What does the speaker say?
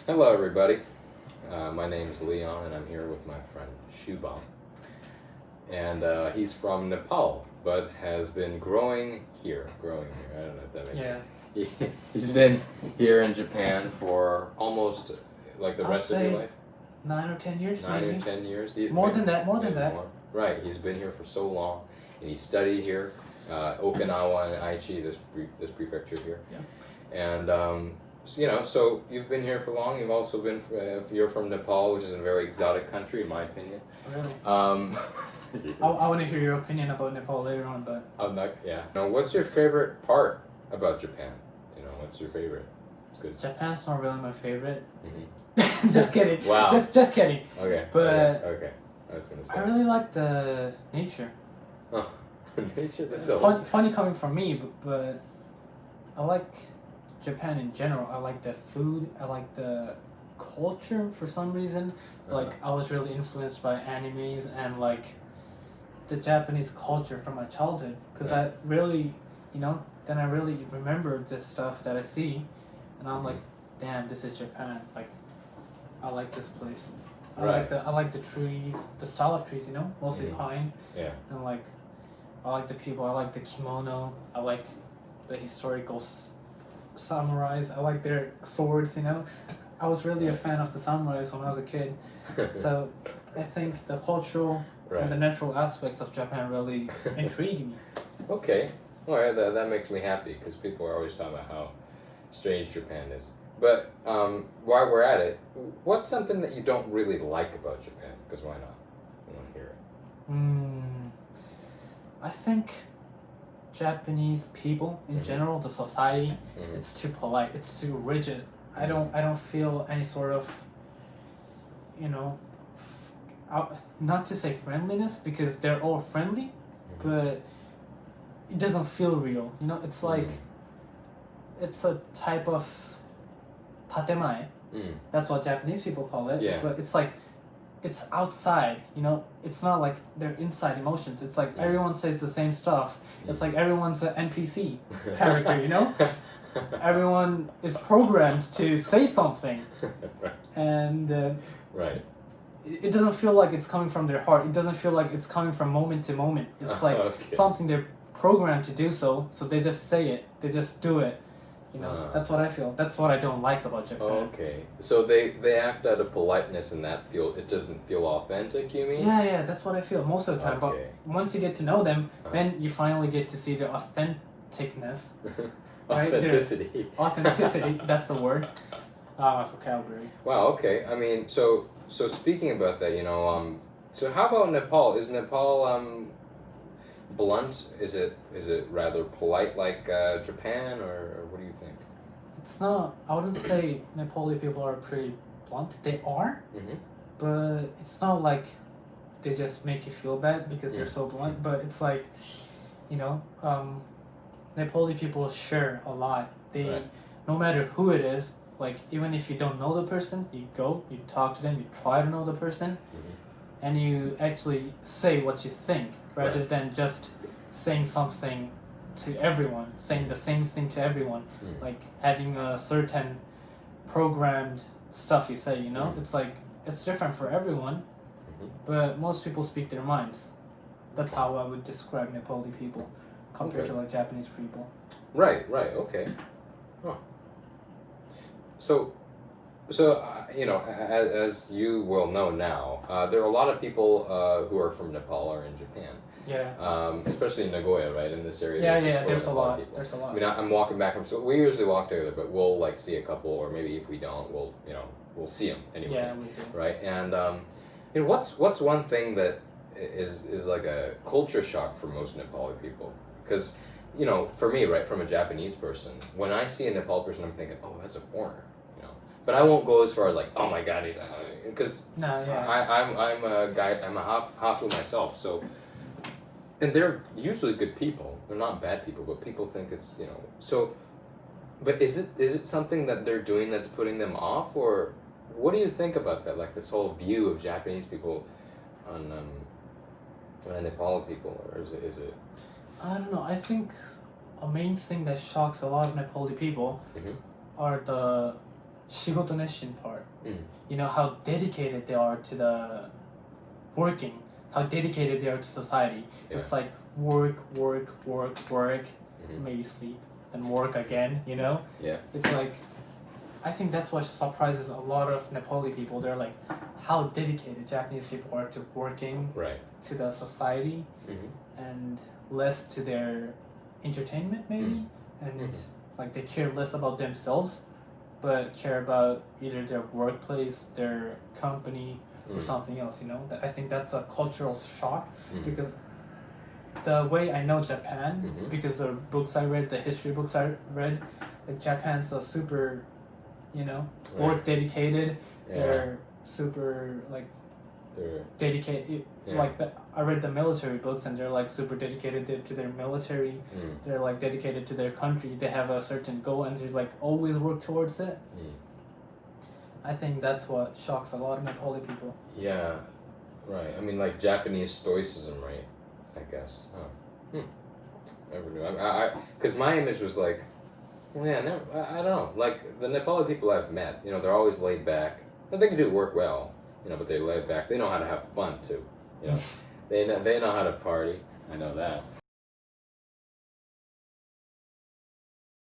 Hello, everybody. My name is Leon, and I'm here with my friend Shubham. And he's from Nepal, but has been growing here. I don't know if that makes sense. He's been here in Japan for almost like the I'd rest of your say life. 9 or 10 years, 9 or 10 years. More Maybe- than that. More than maybe that. more. Right. He's been here for so long, and he studied here, Okinawa and Aichi, this prefecture here. Yeah. And so you've been here for long. You've also been you're from Nepal, which is a very exotic country, in my opinion. Really. I I want to hear your opinion about Nepal later on, but I'm not. Yeah. Now, what's your favorite part about Japan? What's your favorite? It's good. Japan's not really my favorite. Mm-hmm. Just kidding. Wow. Just kidding. Okay. But okay. I was gonna say. I really like the nature. Oh, nature. That's Funny coming from me, but I like Japan in general. I like the food. I like the culture for some reason. Like I was really influenced by animes and like the Japanese culture from my childhood. Because I really, then I really remember this stuff that I see, and I'm like, damn, this is Japan. Like, I like this place. I like the trees, the style of trees. Mostly pine. Yeah. And like, I like the people. I like the kimono. I like the historical samurais. I like their swords. I was really a fan of the samurais when I was a kid. So I think the cultural and the natural aspects of Japan really intrigue me. Okay. All right, that makes me happy because people are always talking about how strange Japan is. But while we're at it, what's something that you don't really like about Japan? Because why not? I want to hear it. I think Japanese people in general, the society, it's too polite. It's too rigid. I don't feel any sort of, not to say friendliness because they're all friendly, but it doesn't feel real. It's like it's a type of tatemae. That's what Japanese people call it. Yeah. But it's like it's outside. It's not like they're inside emotions. It's like everyone says the same stuff. It's like everyone's an NPC character. Everyone is programmed to say something, and it doesn't feel like it's coming from their heart. It doesn't feel like it's coming from moment to moment. It's like something they're programmed to do so they just say it. They just do it. That's what I feel. That's what I don't like about Japan. Okay. So they act out of politeness and it doesn't feel authentic, you mean? Yeah, that's what I feel most of the time. Okay. But once you get to know them, then you finally get to see their authenticness. Authenticity. Authenticity, that's the word. My vocabulary. Wow, okay. I mean, so speaking about that, so how about Nepal? Is Nepal blunt? Is it rather polite like Japan, or what do you think? It's not. I wouldn't say Nepali people are pretty blunt. They are, but it's not like they just make you feel bad because they're so blunt. But it's like, Nepali people share a lot. They, no matter who it is, like even if you don't know the person, you go, you talk to them, you try to know the person, and you actually say what you think rather than just saying something to everyone, saying the same thing to everyone, like having a certain programmed stuff you say. It's like it's different for everyone, but most people speak their minds. That's how I would describe Nepali people compared to like Japanese people. Right, okay. Huh. So as you will know now, there are a lot of people who are from Nepal or in Japan. Yeah. Especially in Nagoya, right? In this area. There's a lot. There's a lot. I mean, I'm walking back from. So we usually walk together, but we'll like see a couple, or maybe if we don't, we'll see them anyway. Yeah, we do. Right, and what's one thing that is like a culture shock for most Nepali people? Because for me, right, from a Japanese person, when I see a Nepal person, I'm thinking, oh, that's a foreigner. But I won't go as far as like, oh my god, because I'm a guy, I'm a hafu myself, so. And they're usually good people. They're not bad people, but people think it's so. But is it something that they're doing that's putting them off, or what do you think about that? Like this whole view of Japanese people on Nepali people, or is it? I don't know. I think a main thing that shocks a lot of Nepali people are the shigoto nesshin part. Mm. You know, how dedicated they are to the working, how dedicated they are to society. Yeah. It's like work, Mm-hmm. maybe sleep, then work again, you know? Yeah. It's like, I think that's what surprises a lot of Nepali people. They're like, how dedicated Japanese people are to working, Right. to the society, Mm-hmm. and less to their entertainment, maybe. And like they care less about themselves, but care about either their workplace, their company, or something else. You know, I think that's a cultural shock because the way I know Japan, because the books I read, the history books I read, like Japan's a super, you know, work dedicated. Yeah. They're super like They're dedicated. Like I read the military books, and they're like super dedicated to their military. They're like dedicated to their country. They have a certain goal, and they like always work towards it. I think that's what shocks a lot of Nepali people. Yeah, right. I mean, like Japanese stoicism, right? I guess. Oh. Never knew. Because my image was like, well, yeah, never. I don't know. Like the Nepali people I've met, you know, they're always laid back. But they can do work well, you know, but they're laid back. They know how to have fun too. You know, they know how to party. I know that.